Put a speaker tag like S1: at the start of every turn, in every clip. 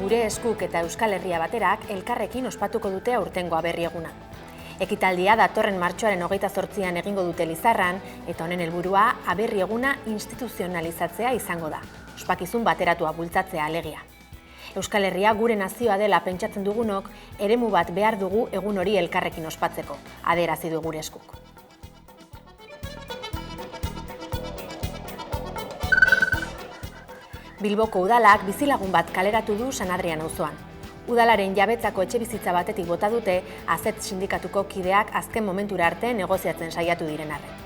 S1: Gure Eskuk eta Euskal Herria Baterak elkarrekin ospatuko dute aurtengo aberri eguna. Ekitaldia datorren martxoaren 28an egingo dute Lizarran, eta honen helburua aberri eguna instituzionalizatzea izango da. Ospakizun bateratua bultzatzea alegia. Euskal Herria gure nazioa dela pentsatzen dugunok, eremu bat behar dugu egun hori elkarrekin ospatzeko, adierazi du Gure Eskuk. Bilboko udalak bizilagun bat kaleratu du San Adrian auzoan. Udalaren jabetzako etxebizitza batetik bota dute AZET sindikatuko kideak azken momentura arte negoziatzen saiatu diren arren.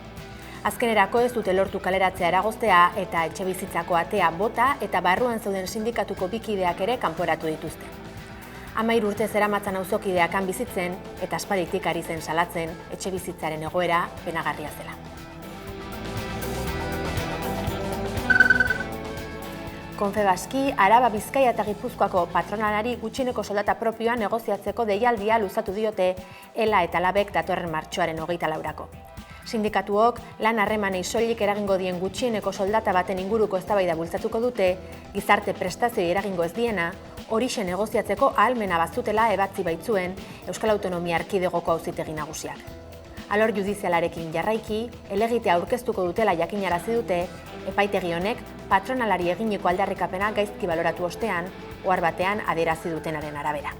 S1: Azkenerako ez dute lortu kaleratzea eragoztea eta etxebizitzako atea bota eta barruan zeuden sindikatuko bi kideak ere kanporatu dituzte. 13 urte zeramatzan auzokideak han bizitzen eta aspalditik ari zen salatzen etxebizitzaren egoera penagarria zela. Confebaski, Araba, Bizkaia eta Gipuzkoako patronalari gutxieneko soldata propioa negoziatzeko deialdia luzatu diote ELA eta LABek datorren martxoaren 24-rako. Sindikatuok lan harremanei soilik eragingo dien gutxieneko soldata baten inguruko eztabaida bultzatuko dute, gizarte prestazioi eragingo ez diena, horixe negoziatzeko ahalmena bazutela ebatzi baitzuen Euskal Autonomia Erkidegoko Auzitegi Nagusiak. Alor judizialarekin jarraiki, helegitea aurkeztuko dutela jakinarazi dute, epaitegi honek patronalari eginiko aldarrikapena gaizki baloratu ostean, ohar batean adierazi dutenaren arabera.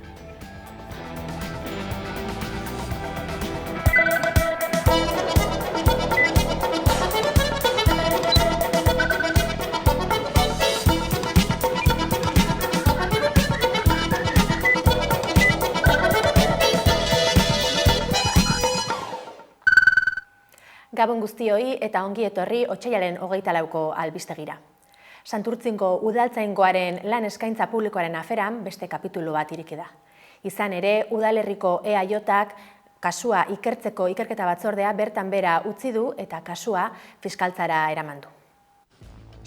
S1: Gabon guztioi eta ongi etorri otsailaren 24ko albistegira. Santurtzingo udaltzaingoaren lan eskaintza publikoaren aferan beste kapitulu bat ireki da. Izan ere, udalerriko EAJak kasua ikertzeko ikerketa batzordea bertan bera utzi du eta kasua fiskaltzara eraman du.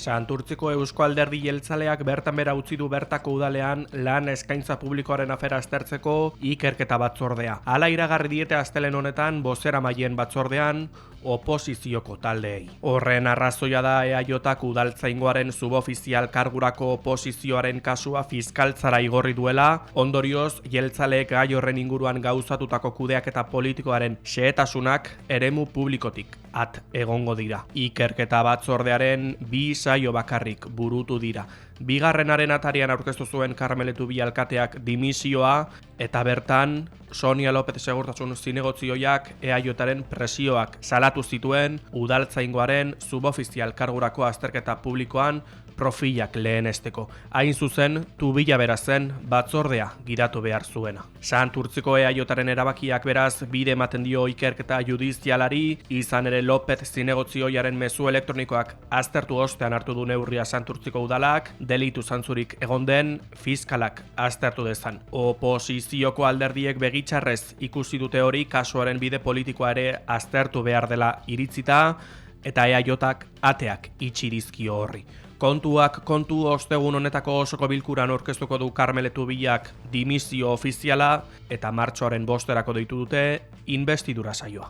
S2: Santurtziko Eusko Alderdi Jeltzaleak bertan bera utzi du bertako udalean lan eskaintza publikoaren afera aztertzeko ikerketa batzordea. Hala iragarri diete astelehen honetan bozeramaileen batzordean oposizioko taldeei. Horren arrazoia da EAJak udaltzaingoaren subofizial kargurako oposizioaren kasua fiskaltzara igorri duela, ondorioz jeltzaleek gai horren inguruan gauzatutako kudeaketa politikoaren xehetasunak eremu publikotik at egongo dira. Ikerketa batzordearen 2 saio bakarrik burutu dira. Bigarrenaren atarian aurkeztu zuen Karmeletu bi alkateak dimisioa eta bertan Sonia López segurtasun zinegotzioiak EAJaren presioak salatu zituen udaltzaingoaren subofizial kargurako azterketa publikoan profilak lehenesteko. Hain zuzen, tubila bera zen batzordea giratu behar zuena. Santurtziko EAJaren erabakiak beraz bide ematen dio ikerketa judizialari, izan ere López zinegotzioiaren mezu elektronikoak aztertu ostean hartu du neurria Santurtziko udalak, delitu zantzurik egon den fiskalak aztertu dezan. Oposizioko alderdiek begitxarrez ikusi dute hori kasuaren bide politikoa ere aztertu behar dela iritzita eta EAJak ateak itxi dizkio horri. Kontuak kontu ostegun honetako osoko bilkuran aurkeztuko du Karmeletu bilak dimisio ofiziala eta martxoaren 5erako deitu dute inbestidura saioa.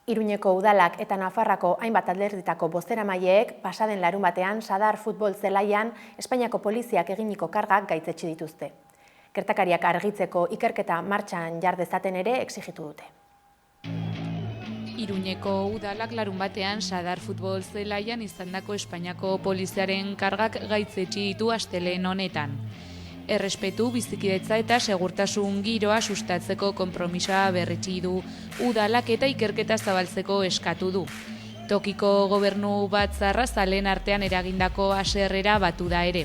S1: Iruñeko udalak eta Nafarrako hainbat alderditako bozeramaileek pasaden larunbatean Sadar futbol zelaian Espainiako poliziak eginiko kargak gaitzetsi dituzte. Gertakariak argitzeko ikerketa martxan jar dezaten ere exijitu dute.
S3: Iruñeko udalak larunbatean Sadar futbol zelaian izandako Espainiako poliziaren kargak gaitzetsi ditu astelehen honetan. Errespetu, bizikidetza eta segurtasun giroa sustatzeko konpromisoa berretsi du udalak eta ikerketa zabaltzeko eskatu du. Tokiko gobernu batzarra zaleen artean eragindako haserrera batu da ere.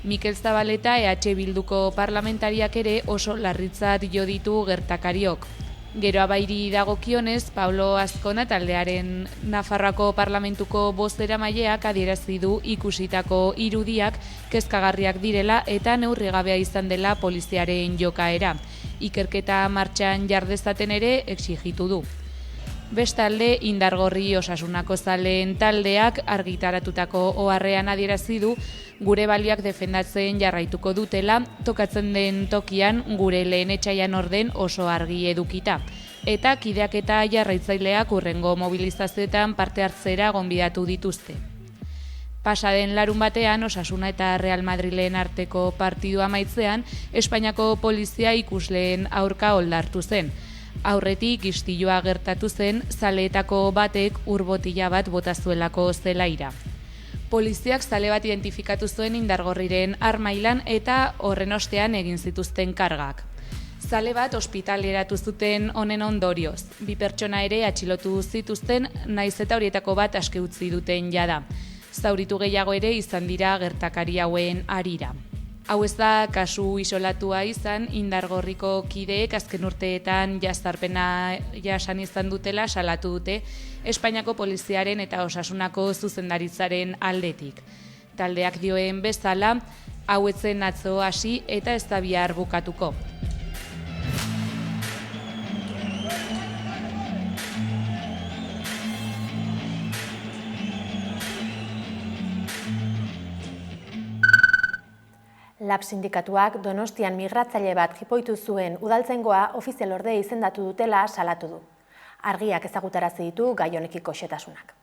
S3: Mikel Zabaleta EH Bilduko parlamentariak ere oso larritzat jo ditu gertakariok. Geroa bairi dagokionez, Pablo Azkona taldearen Nafarroako parlamentuko bozeramaileak adierazi du ikusitako irudiak kezkagarriak direla eta neurrigabea izan dela poliziaren jokaera. Ikerketa martxan jar dezaten ere exijitu du. Bestalde, Indargorri Osasunako zaleen taldeak argitaratutako oharrean adierazi du gure balioak defendatzen jarraituko dutela, tokatzen den tokian gure lehen etsaian orden oso argi edukita. eta kideak eta jarraitzaileak hurrengo mobilizazioetan parte hartzera gonbidatu dituzte. Pasaden larun batean, Osasuna eta Real Madrilen arteko partidua amaitzean, Espainiako polizia ikusleen aurka oldartu zen. Aurretik istilua gertatu zen, zaleetako batek urbotila bat botazuelako zelaira. Poliziak zale bat identifikatu zuen Indargorriren armailan eta horren ostean egin zituzten kargak. Zale bat ospitaleratu zuten honen ondorioz. 2 pertsona ere atxilotu zituzten, naiz eta horietako bat aske utzi duten jada. Zauritu gehiago ere izan dira gertakari hauen harira. Hau ez da kasu isolatua izan, Indargorriko kideek azken urteetan jazarpena jasan izan dutela salatu dute Espainiako poliziaren eta Osasunako zuzendaritzaren aldetik. Taldeak dioen bezala, hau ez zen atzo hasi eta ez da bihar bukatuko.
S1: Lab sindikatuak Donostian migratzaile bat jipoitu zuen udaltzaingoa ofizialorde izendatu dutela salatu du. Argiak ezagutarazi ditu gai honekiko xehetasunak.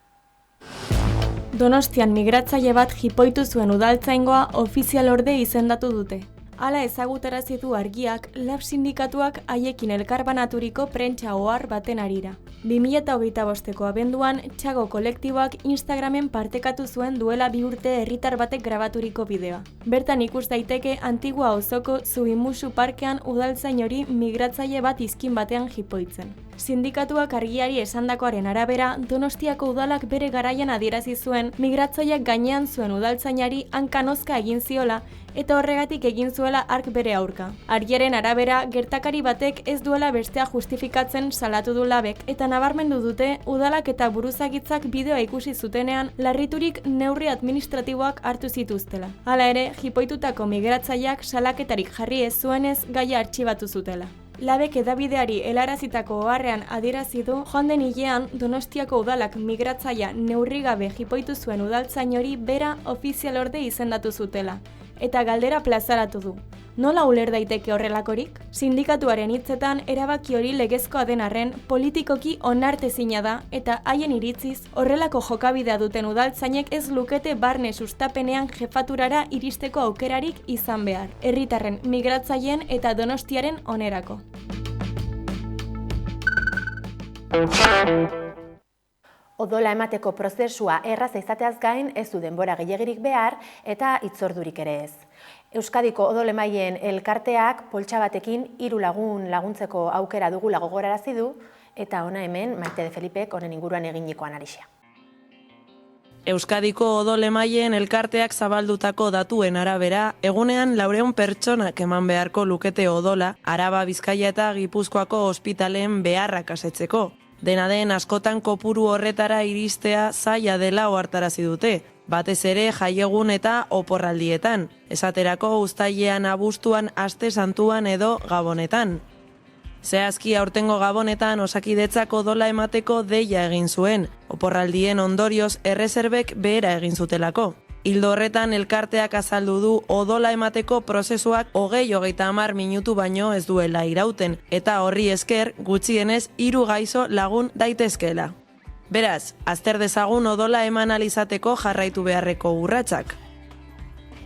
S4: Donostian migratzaile bat jipoitu zuen udaltzaingoa ofizialorde izendatu dute. Hala ezagutarazi du Argiak Lab sindikatuak haiekin elkarbanaturiko prentsa ohar baten harira. 2025ko abenduan Txago kolektiboak Instagramen partekatu zuen duela 2 urte herritar batek grabaturiko bideoa. Bertan ikus daiteke Antigua auzoko Zubimusu parkean udaltzain hori migratzaile bat izkin batean jipoitzen. Sindikatuak Argiari esandakoaren arabera, Donostiako udalak bere garaian adierazi zuen migratzaileak gainean zuen udaltzainari hankanozka egin ziola eta horregatik egin zuela hark bere aurka. Argiaren arabera, gertakari batek ez duela bestea justifikatzen salatu du Labek eta nabarmendu dute udalak eta buruzagitzak bideoa ikusi zutenean larriturik neurri administratiboak hartu zituztela. Hala ere, jipoitutako migratzaileak salaketarik jarri ez zuenez gaia artxibatu zutela. Labek edabideari helarazitako oharrean adierazi du joan den hilean Donostiako udalak migratzailea neurrigabe jipoitu zuen udaltzain hori bera ofizialorde izendatu zutela. Eta galdera plazaratu du. Nola uler daiteke horrelakorik? Sindikatuaren hitzetan erabaki hori legezkoa den arren politikoki onartezina da eta haien iritziz horrelako jokabidea duten udaltzainek ez lukete barne sustapenean jefaturara iristeko aukerarik izan behar. Herritarren, migratzaileen eta Donostiaren onerako.
S1: Odola emateko prozesua erraza izateaz gain ez du denbora gehiegirik behar eta hitzordurik ere ez. Euskadiko odolemaien elkarteak poltsa batekin 3 lagun laguntzeko aukera dugula gogorarazi du eta ona hemen Maite de Felipek honen inguruan eginiko analisia.
S5: Euskadiko odolemaien elkarteak zabaldutako datuen arabera, egunean 400 pertsonak eman beharko lukete odola Araba, Bizkaia eta Gipuzkoako ospitalen beharrak asetzeko. Dena den askotan kopuru horretara iristea zaila dela ohartarazi dute, batez ere jaiegun eta oporraldietan, esaterako uztailean, abuztuan, aste santuan edo gabonetan. Zehazki aurtengo gabonetan Osakidetzak odola emateko deia egin zuen, oporraldien ondorioz erreserbek behera egin zutelako. Ildo horretan elkarteak azaldu du odola emateko prozesuak 20-30 minutu baino ez duela irauten, eta horri esker gutxienez 3 gaixo lagun daitezkeela. Beraz, azter dezagun odola eman alizateko jarraitu beharreko urratsak.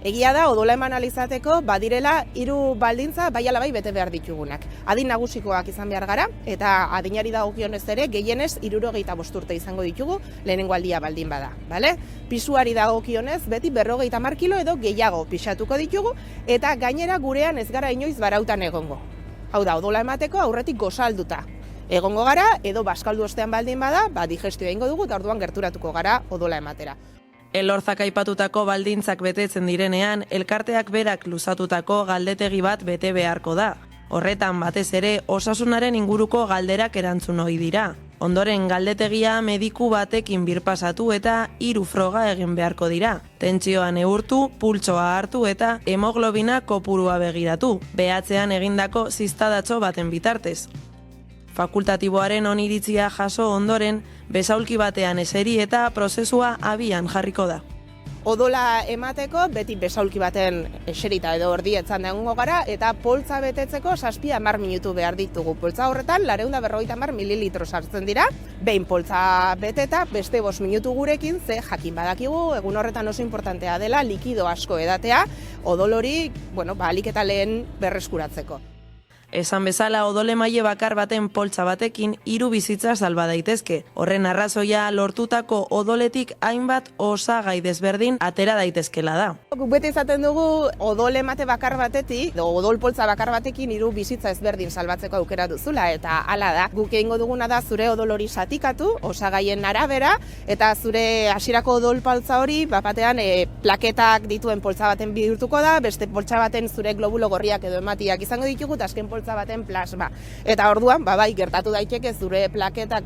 S6: Egia da, odola eman alizateko badirela 3 baldintza bai ala bai bete behar ditugunak. Adin nagusikoak izan behar gara, eta adinari dagokionez ere gehienez 65 urte izango ditugu lehenengo aldia baldin bada. Bale? Pisuari dagokionez beti 50 kilo edo gehiago pixatuko ditugu, eta gainera gurean ez gara inoiz barautan egongo. Hau da, odola emateko aurretik gozalduta. Egongo gara, edo baskaldu ostean baldin bada, digestio egingo dugu, eta orduan gerturatuko gara odola ematera.
S5: Elortzak aipatutako baldintzak betetzen direnean, elkarteak berak luzatutako galdetegi bat bete beharko da. Horretan batez ere osasunaren inguruko galderak erantzun ohi dira. Ondoren galdetegia mediku batekin birpasatu eta 3 froga egin beharko dira. Tentsioa neurtu, pultsoa hartu eta hemoglobina kopurua begiratu, behatzean egindako ziztadatxo baten bitartez. Fakultatiboaren oniritzia jaso ondoren, besaulki batean eseri eta prozesua abian jarriko da.
S6: Odola emateko, beti besaulki baten eserita edo ordietzan egongo gara, eta poltza betetzeko 7-10 minutu behar ditugu. Poltza horretan, 450 mililitro sartzen dira, behin poltza beteta, beste 5 minutu gurekin, ze jakin badakigu, egun horretan oso importantea dela, likido asko edatea, odol hori, alik eta lehen berreskuratzeko.
S5: Esan bezala odolemaile bakar baten poltsa batekin 3 bizitza salba daitezke. Horren arrazoia lortutako odoletik hainbat osagai desberdin atera daitezkela da.
S6: Guk beti izaten dugu odolemate bakar batetik, odol poltsa bakar batekin 3 bizitza ezberdin salbatzeko aukera duzula, eta hala da. Guk egingo duguna da zure odol hori satikatu, osagaien arabera, eta zure hasierako odol poltsa hori, batean plaketak dituen poltsa baten bihurtuko da, beste poltsa baten zure globulo gorriak edo ematiak izango ditugu, eta azken poltsa baten plasma. Eta orduan, bai, gertatu daiteke zure plaketak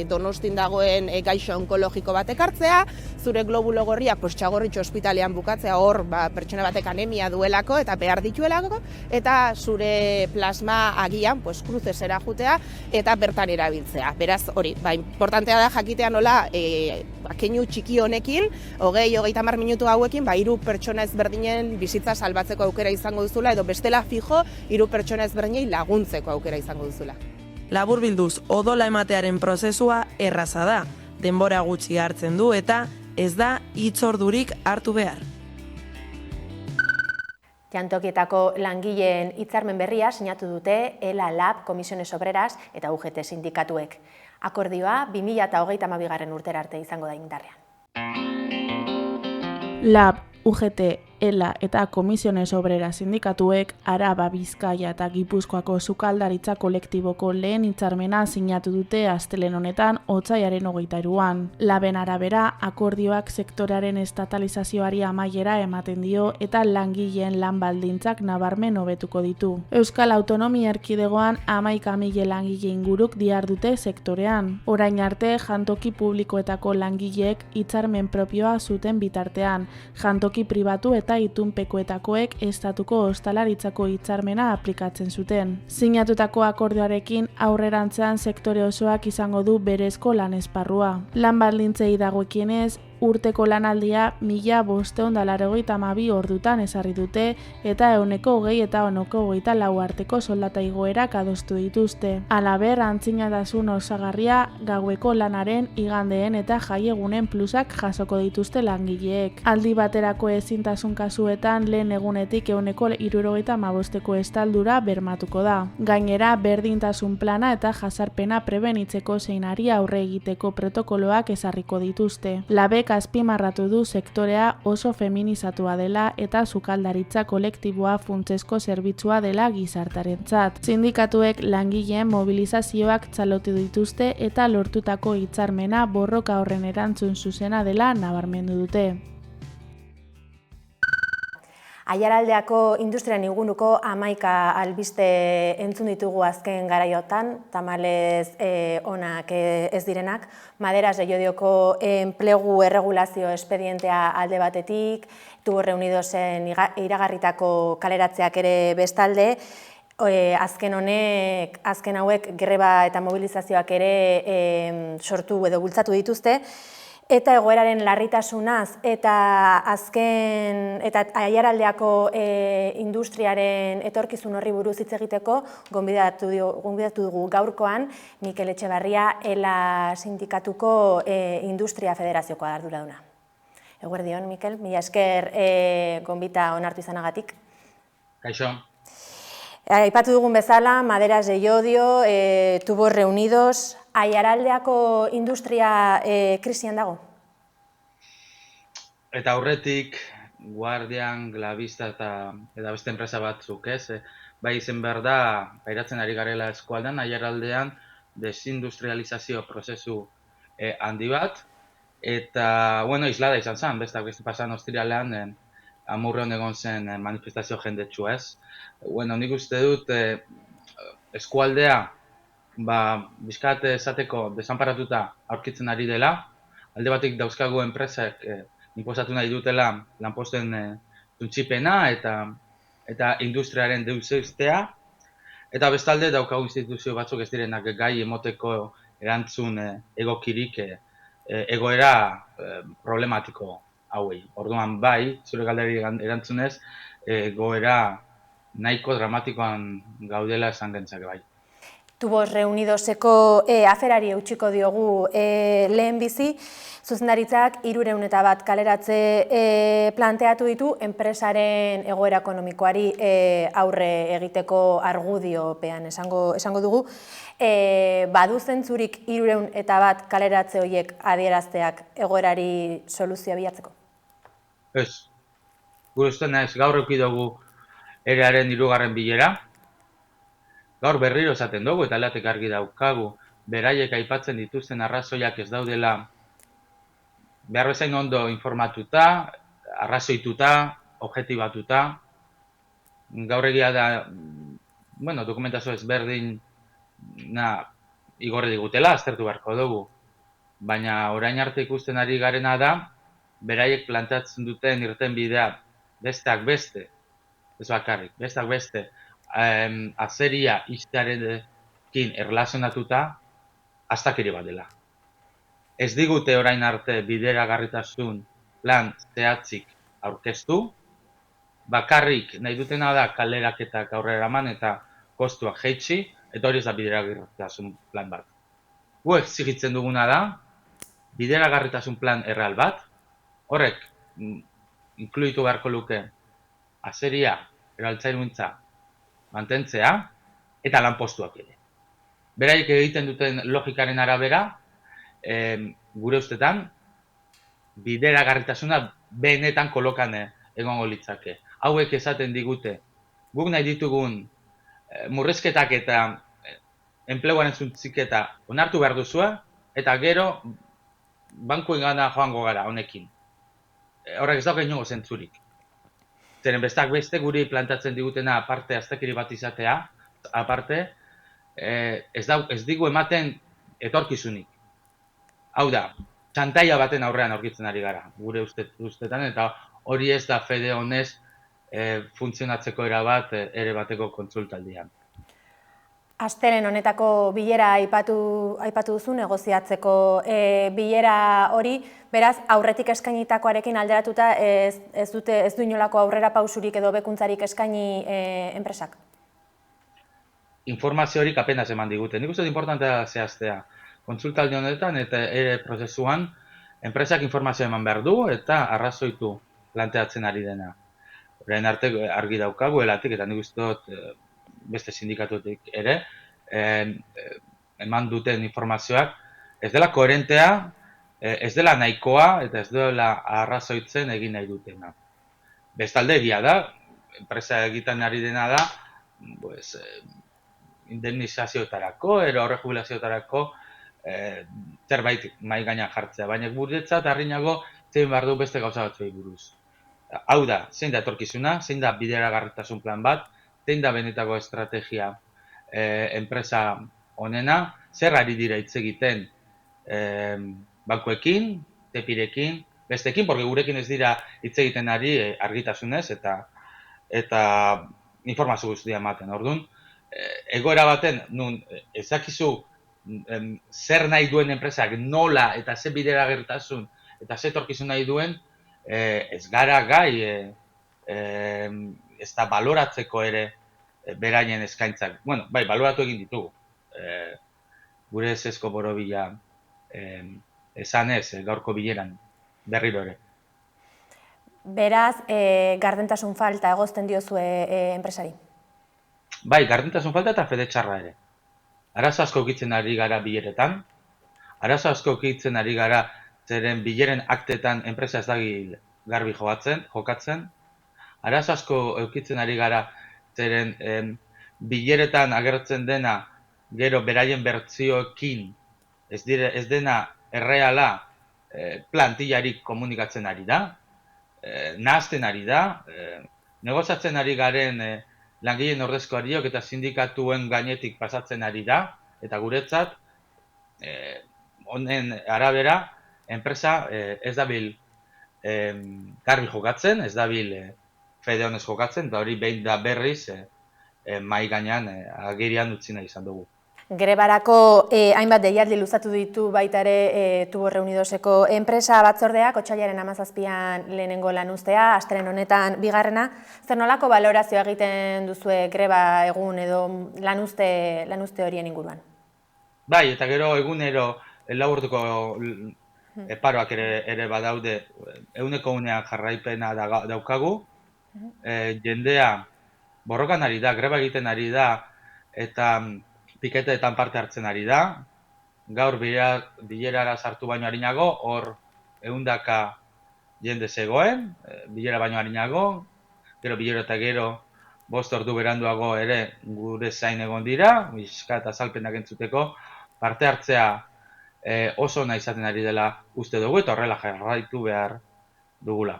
S6: Donostin dagoen gaixo onkologiko batek hartzea, zure globulo gorriak Txagorritxu ospitalean bukatzea, hor pertsona batek anemia duelako eta behar dituelako, eta zure plasma agian kruzesera jutea eta bertan erabiltzea. Beraz, hori, importantea da jakitea nola keinu txiki honekin, 20-30 minutu hauekin, 3 pertsona ezberdinen bizitza salbatzeko aukera izango duzula, edo bestela fijo 3 pertsona ezberdinei laguntzeko aukera izango duzula.
S5: Laburbilduz, odola ematearen prozesua erraza da, denbora gutxi hartzen du eta ez da hitzordurik hartu behar.
S1: Jantokietako langileen hitzarmen berria sinatu dute ELA, LAB, Comisiones Obreras eta UGT sindikatuek. Akordioa 2032. urtera arte izango da indarrean.
S7: LAB, UGT, ELA eta Comisiones Obreras sindikatuek Araba, Bizkaia eta Gipuzkoako sukaldaritza kolektiboko lehen hitzarmena sinatu dute astelehen honetan otsailaren 23an. Laben arabera, akordioak sektorearen estatalizazioari amaiera ematen dio eta langileen lan baldintzak nabarmen hobetuko ditu. Euskal Autonomia Erkidegoan 11.000 langile inguruk dihardute sektorean. Orain arte, jantoki publikoetako langileek hitzarmen propioa zuten bitartean, jantoki pribatu eta itunpekoetakoek estatuko ostalaritzako hitzarmena aplikatzen zuten. Sinatutako akordioarekin aurrerantzean sektore osoak izango du berezko lan esparrua. Lan baldintzei dagokienez, urteko lanaldia 1.582 ordutan ezarri dute eta 20 eta 24 arteko soldata igoerak adostu dituzte. Halaber, antzinatasun osagarria gaueko lanaren, igandeen eta jaiegunen plusak jasoko dituzte langileek. Aldi baterako ezintasun kasuetan lehen egunetik 75%ko estaldura bermatuko da. Gainera, berdintasun plana eta jasarpena prebenitzeko zeinari aurre egiteko protokoloak ezarriko dituzte. Labek azpimarratu du sektorea oso feminizatua dela eta sukaldaritza kolektiboa funtsezko zerbitzua dela gizartarentzat. Sindikatuek langileen mobilizazioak txalotu dituzte eta lortutako hitzarmena borroka horren erantzun zuzena dela nabarmendu dute.
S1: Aiaraldeako industrian inguruko 11 albiste entzun ditugu azken garaiotan, tamalez onak ez direnak, Maderas de Llodioko enplegu erregulazio espedientea alde batetik, Tubos Reunidosen iragarritako kaleratzeak ere bestalde, azken hauek greba eta mobilizazioak ere sortu edo bultzatu dituzte, eta egoeraren larritasunaz eta Aiaraldeako industriaren etorkizun horri buruz hitz egiteko gonbidatu dugu gaurkoan Mikel Etxebarria, ELA sindikatuko Industria Federaziokoa arduraduna. Eguerdion, Mikel, mila esker gonbita onartu izanagatik.
S8: Kaixo.
S1: Aipatu dugun bezala, Maderas de Llodio, Tubos Reunidos, Aiaraldeako industria krisian dago?
S8: Eta aurretik, Guardian, Glavista eta beste enpresa batzuk, bai izen behar da, pairatzen ari garela eskualdean, Aiaraldean desindustrializazio prozesu handi bat, eta, islada izan zen, beste pasan ostiralean, Amurreon egon zen manifestazio jendetsu ez. Nik uste dut eskualdea bizkat esateko desanparatuta aurkitzen ari dela. Alde batik dauzkagu enpresak inposatu nahi dutela lanposten suntsipena eta industriaren deuseztea. Eta bestalde daukagu instituzio batzuk ez direnak gai emoteko erantzun egokirik egoera problematiko hauei. Orduan bai, zure galderi erantzunez, goera nahiko dramatikoan gaudela esan gentzake bai.
S1: Tubos Reunidoseko aferari eutxiko diogu lehen bizi, zuzendaritzak 301 kaleratze planteatu ditu enpresaren egoera ekonomikoari aurre egiteko argudiopean esango dugu. Badu zentzurik 301 kaleratze horiek adierazteak egoerari soluzioa bilatzeko?
S8: Ez, gure ustez gaur eduki dugu erearen 3. bilera. Gaur berriro esaten dugu eta alatek argi daukagu, beraiek aipatzen dituzten arrazoiak ez daudela behar bezain ondo informatuta, arrazoituta, objektibatuta. Gaur egia da, dokumentazio ezberdin igorri digutela, aztertu beharko dugu. Baina orain arte ikusten ari garena da, beraiek planteatzen duten irtenbidea besteak beste, ez bakarrik, besteak beste, azeria ixtearekin erlazionatuta astakeri bat dela. Ez digute orain arte bideragarritasun plan zehatzik aurkeztu, bakarrik nahi dutena da kaleraketak aurrera eraman eta kostuak jaitsi, eta hori ez da bideragarritasun plan bat. Gu exigitzen duguna da, bideragarritasun plan erreal bat, horrek inkluitu beharko luke azeria, eraltzainuntza, mantentzea, eta lanpostuak ere. Beraiek egiten duten logikaren arabera, gure ustetan, bideragarritasuna benetan kolokan egongo litzake. Hauek esaten digute, guk nahi ditugun murrizketak eta enpleguaren suntziketa onartu behar duzua, eta gero bankuen gana joango gara honekin. Horrek ez dago inongo zentzurik. Zeren besteak beste guri plantatzen digutena aparte astakeri bat izatea, aparte, ez digu ematen etorkizunik. Hau da, txantaia baten aurrean aurkitzen ari gara, gure ustetan, eta hori ez da fede honez funtzionatzeko erabat ere bateko kontsultaldian.
S1: Astelehen honetako bilera aipatu duzu negoziatzeko bilera hori, beraz aurretik eskainitakoarekin alderatuta ez du inolako aurrera pausurik edo bekuntzarik eskaini enpresak?
S8: Informazio horik apenas eman digute. Nik uste importantea zehaztea. Kontsultaldi honetan eta ere prozesuan enpresak informazio eman behar du eta arrazoitu planteatzen ari dena. Orain arte argi daukagu elatik eta nik uste dut beste sindikatutik ere, eman duten informazioak ez dela koherentea, ez dela nahikoa eta ez dela arrazoitzen egin nahi dutena. Bestalde egia da, enpresa egiten ari dena da, indemnizazioetarako, horre jubilazioetarako zerbait mahai gainean jartzea, baina guretzat harrinago zein behar du beste gauza batzuei buruz. Hau da, zein da etorkizuna, zein da bideragarritasun plan bat, zein da benetako estrategia enpresa honena, zer ari dira hitz egiten bankuekin, tepirekin, bestekin, porque gurekin ez dira hitz egiten ari argitasunez eta informazio guztia ematen. Orduan, egoera baten, nun ezakizu zer nahi duen enpresak nola eta ze bideragarritasun eta ze etorkizun nahi duen, ez gara gai ez da baloratzeko ere beraien eskaintzak. Bueno, bai, baloratu egin ditugu. Gure ezezko borobila esanez gaurko bileran berriro ere.
S1: Beraz, gardentasun falta egozten diozue enpresari?
S8: Bai, gardentasun falta eta fede txarra ere. Arazo asko ukitzen ari gara bileretan, arazo asko ukitzen ari gara zeren bileren aktetan enpresa ez dagi garbi jokatzen, arazo asko ukitzen ari gara zeren bileretan agertzen dena gero beraien bertzioekin ez dena erreala plantillarik komunikatzen ari da, nahazten ari da, negoziatzen ari garen langileen ordezkariok eta sindikatuen gainetik pasatzen ari da, eta guretzat, honen arabera, enpresa ez dabil garbi jokatzen, ez dabil fede honez jokatzen, eta hori behin da berriz mahai gainean agerian utzi nahi izan dugu.
S1: Grebarako hainbat deialdi luzatu ditu baita ere Tubos Reunidoseko enpresa batzordeak, otsailaren 17an lehenengo lanuztea, astelehen honetan bigarrena. Zer nolako balorazioa egiten duzue greba egun edo lanuzte horien inguruan?
S8: Bai, eta gero egunero 4 orduko paroak ere badaude, eguneko unean jarraipena daukagu, jendea borrokan ari da, greba egiten ari da, eta piketeetan parte hartzen ari da. Gaur bilerara sartu baino arinago, hor 100 jende zegoen, bilera baino arinago, gero bilera eta gero 5 ordu beranduago ere gure zain egon dira, bizka eta azalpenak entzuteko, parte hartzea oso ona izaten ari dela uste dugu eta horrela jarraitu behar dugula.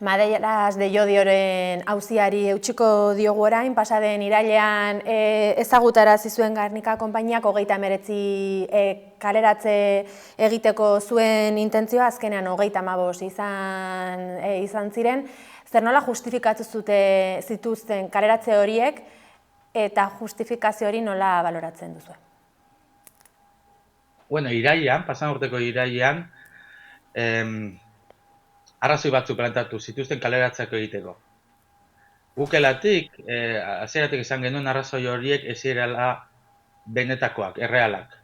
S1: Madeiras de Llodioren auziari eutxiko diogu orain, pasaden irailean ezagutarazi zuen Garnika konpainiak 39 kaleratze egiteko zuen intentzioa, azkenean 35 izan ziren. Zer nola justifikatu zituzten kaleratze horiek eta justifikazio hori nola baloratzen duzu?
S8: Bueno, irailean, pasan urteko irailean, arrazoi batzuk plantatu zituzten kaleratzeko egiteko. Gukelatik, hasieratik izan genuen arrazoi horiek ez zirela benetakoak, errealak.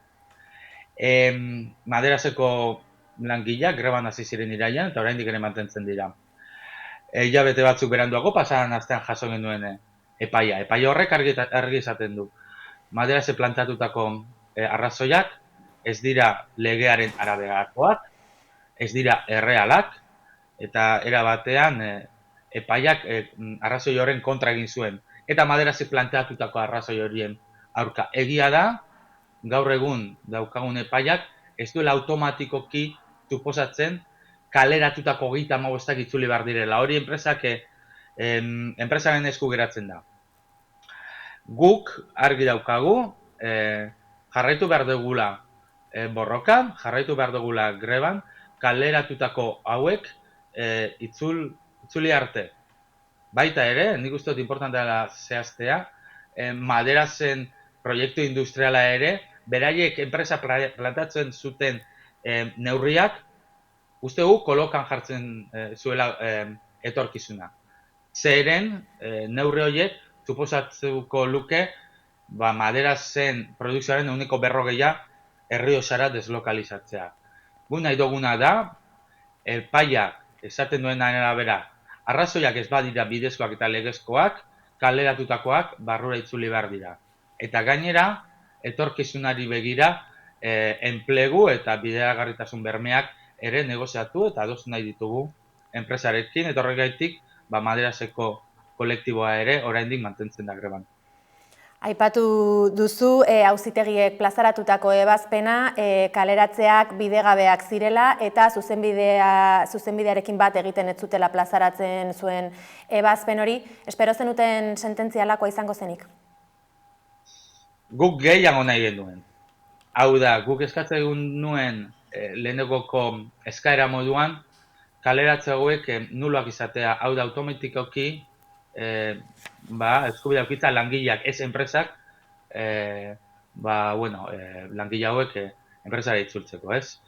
S8: Maderaseko langileak greban hasi ziren irailean eta oraindik ere mantentzen dira. Hilabete batzuk beranduago pasadan astean jaso genuen epaia. Epaia horrek argi izaten du. Maderase plantatutako arrazoiak ez dira legearen araberakoak, ez dira errealak, eta era batean epaiak arrazoi horren kontra egin zuen. Eta Maderase planteatutako arrazoi horien aurka. Egia da, gaur egun daukagun epaiak ez duela automatikoki suposatzen kaleratutako 35 itzuli behar direla. Hori enpresaren esku geratzen da. Guk argi daukagu, jarraitu behar dugula borrokan, jarraitu behar dugula greban, kaleratutako hauek itzuli arte. Baita ere, nik uste dut importantea dela zehaztea, Maderasen proiektu industriala ere, beraiek enpresa plantatzen zuten neurriak, uste gu kolokan jartzen zuela etorkizuna. Zeren neurri horiek suposatuko luke Maderasen produkzioaren 40% Errioxara deslokalizatzea. Gu nahi duguna da, epaiak esaten duen arabera, arrazoiak ez badira bidezkoak eta legezkoak, kaleratutakoak barrura itzuli behar dira. Eta gainera, etorkizunari begira, enplegu eta bideragarritasun bermeak ere negoziatu eta adostu nahi ditugu enpresarekin, eta horregaitik Maderaseko kolektiboa ere oraindik mantentzen da greban.
S1: Aipatu duzu, auzitegiek plazaratutako ebazpena, kaleratzeak bidegabeak zirela eta zuzenbidearekin bat egiten ez zutela plazaratzen zuen ebazpen hori. Espero zenuten sententzialakoa izango zenik?
S8: Guk gehiago nahi genuen. Hau da, guk eskatzen nuen lehenegoko eskaera moduan, kaleratze hauek nuloak izatea, hau da automatikoki eskubidea aukitza langileak, ez enpresak, langile hauek enpresara itzultzeko, ez?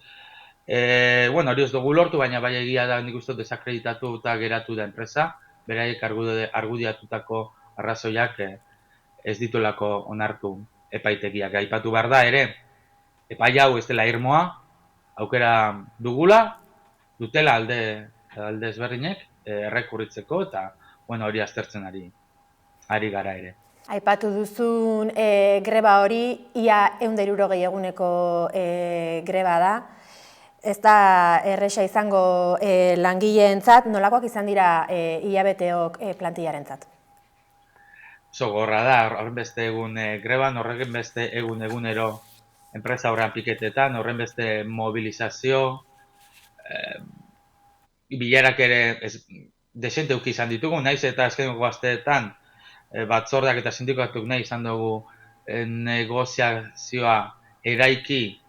S8: Hori ez dugu lortu, baina bai egia da nik uste desakreditatu eta geratu da enpresa, beraiek argudiatutako arrazoiak ez ditulako onartu epaitegiak. Aipatu behar da ere, epai hau ez dela irmoa, aukera dutela alde ezberdinek errekurritzeko eta hori aztertzen ari gara ere.
S1: Aipatu duzun greba hori, ia 160 eguneko greba da. Ez da erresa izango langileentzat, nolakoak izan dira hilabeteok plantillarentzat?
S8: Oso gorra da, horren beste egun greban, horren beste egunero enpresa aurrean piketetan, horren beste mobilizazio, bilerak ere desente uki izan ditugu, naiz eta azkeneko asteetan batzordeak eta sindikatuk nahi izan dugu negoziazioa eraiki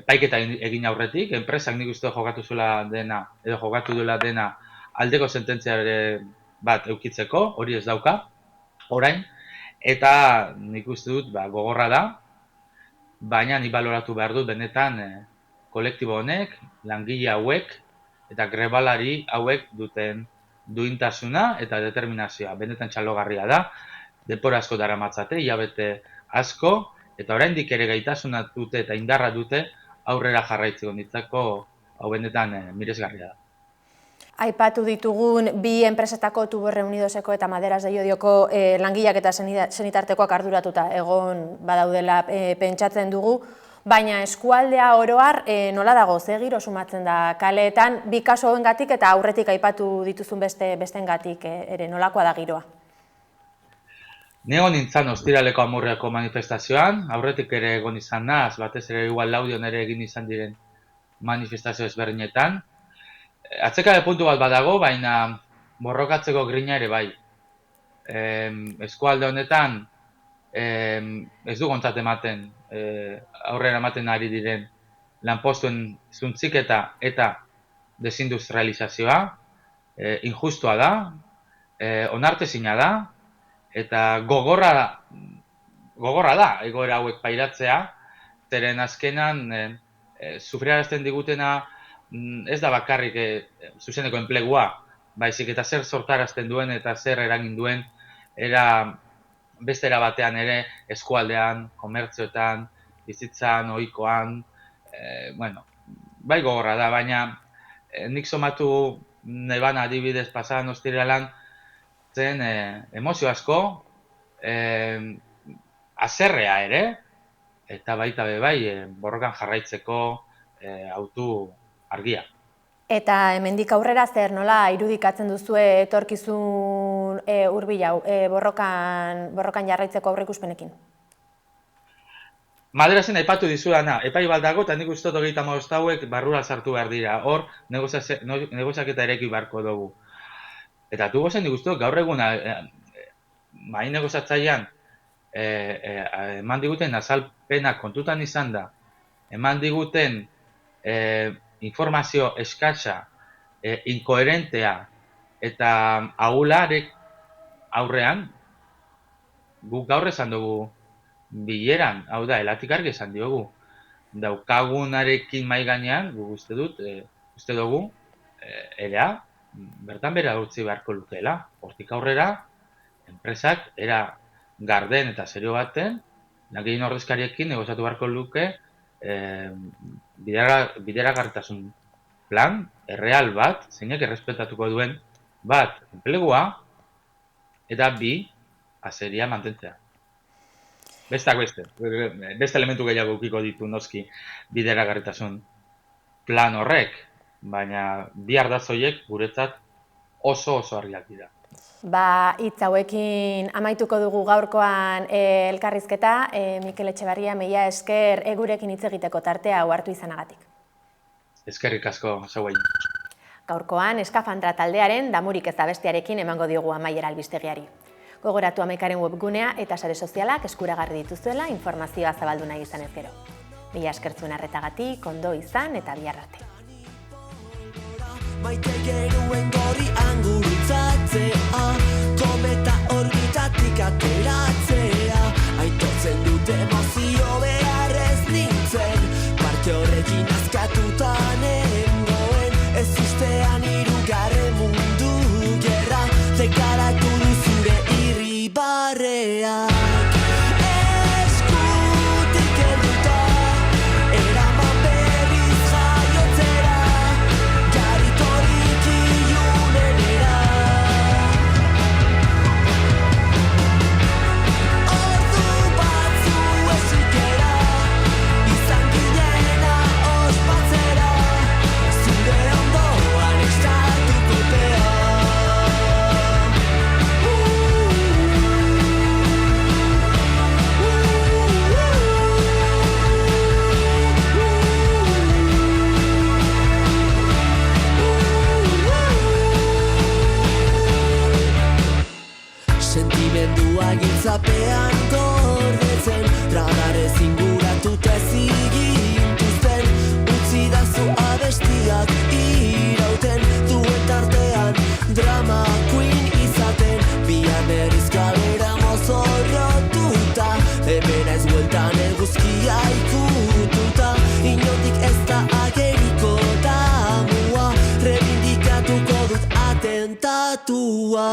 S8: epaiketa egin aurretik, enpresak nik uste jokatu duela dena aldeko sententzia bat eukitzeko, hori ez dauka, orain, eta nik uste dut gogorra da, baina nik baloratu behar dut benetan kolektibo honek, langile hauek eta grebalari hauek duten duintasuna eta determinazioa. Benetan txalogarria da, denbora asko daramatzate, hilabete asko, eta oraindik ere gaitasuna dute eta indarra dute aurrera jarraitzeko nitzako hau benetan miresgarria da.
S1: Aipatu ditugun bi enpresetako Tubos Reunidoseko eta Maderas de Llodioko langileak eta senitartekoak arduratuta egon badaudela pentsatzen dugu, baina eskualdea oroar nola dago, ze giro sumatzen da kaleetan, bi kasu hauengatik eta aurretik aipatu dituzun besteengatik ere nolakoa da giroa?
S8: Nego nintzen ostiraleko Amurriako manifestazioan, aurretik ere egon izan naz, batez ere igual Laudion ere egin izan diren manifestazio ezberdinetan. Atzekabe puntu bat badago, baina borrokatzeko grina ere bai. Eskualde honetan ez du gontzat ematen aurrera ematen ari diren lanpostuen zuntziketa eta desindustrializazioa, injustua da, onartezina da, eta gogorra da egoera hauek pairatzea, zeren azkenan sufriarazten digutena ez da bakarrik zuzeneko enplegua, baizik eta zer sortarazten duen eta zer eragin duen beste era batean ere eskualdean, komertzioetan, bizitzan, ohikoan, bai gogorra da, baina nik somatu neban adibidez pasadan ostiralan zen emozio asko, haserrea ere, eta baita bai borrokan jarraitzeko autu argia.
S1: Eta hemendik aurrera zer nola irudikatzen duzue etorkizun hurbil hau borrokan jarraitzeko aurreikuspenekin?
S8: Maderasen aipatu dizudana, epai bat dago eta nik uste dut 35 hauek barrura sartu behar dira, hor negoziaketa ereki beharko dugu. Eta Tubosen nik uste dut gaur egun mahai negoziatzailean eman diguten azalpenak kontutan izan da, eman diguten informazio eskatsa, inkoherentea eta ahularek aurrean, guk gaur esan dugu bileran, hau da, elatik argi esan diogu, daukagunarekin mahai gainean, guk uste dugu, erea, bertan bera utzi beharko lukeela, hortik aurrera, enpresak era garden eta serio baten, langileen ordezkariekin negoziatu beharko luke bideragarritasun plan, erreal bat, zeinek errespetatuko duen, bat, enplegua, eta bi, azeria mantentzea. Beste elementu gehiago ukiko ditu noski bideragarritasun plan horrek, baina bi ardatz horiek guretzat oso argiak dira.
S1: Hitz hauekin amaituko dugu gaurkoan elkarrizketa, Mikel Etxebarria, mila esker gurekin hitz egiteko tartea hau hartu izanagatik.
S8: Eskerrik asko, zeuei.
S1: Gaurkoan Eskafandra taldearen Damurik ez da bestearekin emango diogu amaiera albistegiari. Gogoratu Amaikaren webgunea eta sare sozialak eskuragarri dituzuela informazioa zabaldu nahi izan ez gero. Mila eskertzuen arretagatik, ondo izan eta bihar arte.
S9: Maite geruen gorri angurutzatzea, kometa orbitatik ateratzea, aitortzen dute emozio beharrez nintzen, parte horrekin azkatuta nengoen, ez ustean hirugarren mundu gerra, dekaratu duzure irribarreak. Eskutik helduta, eraman berriz jaiotzera, garitorik ilunenera. Ordu batzu ez zerua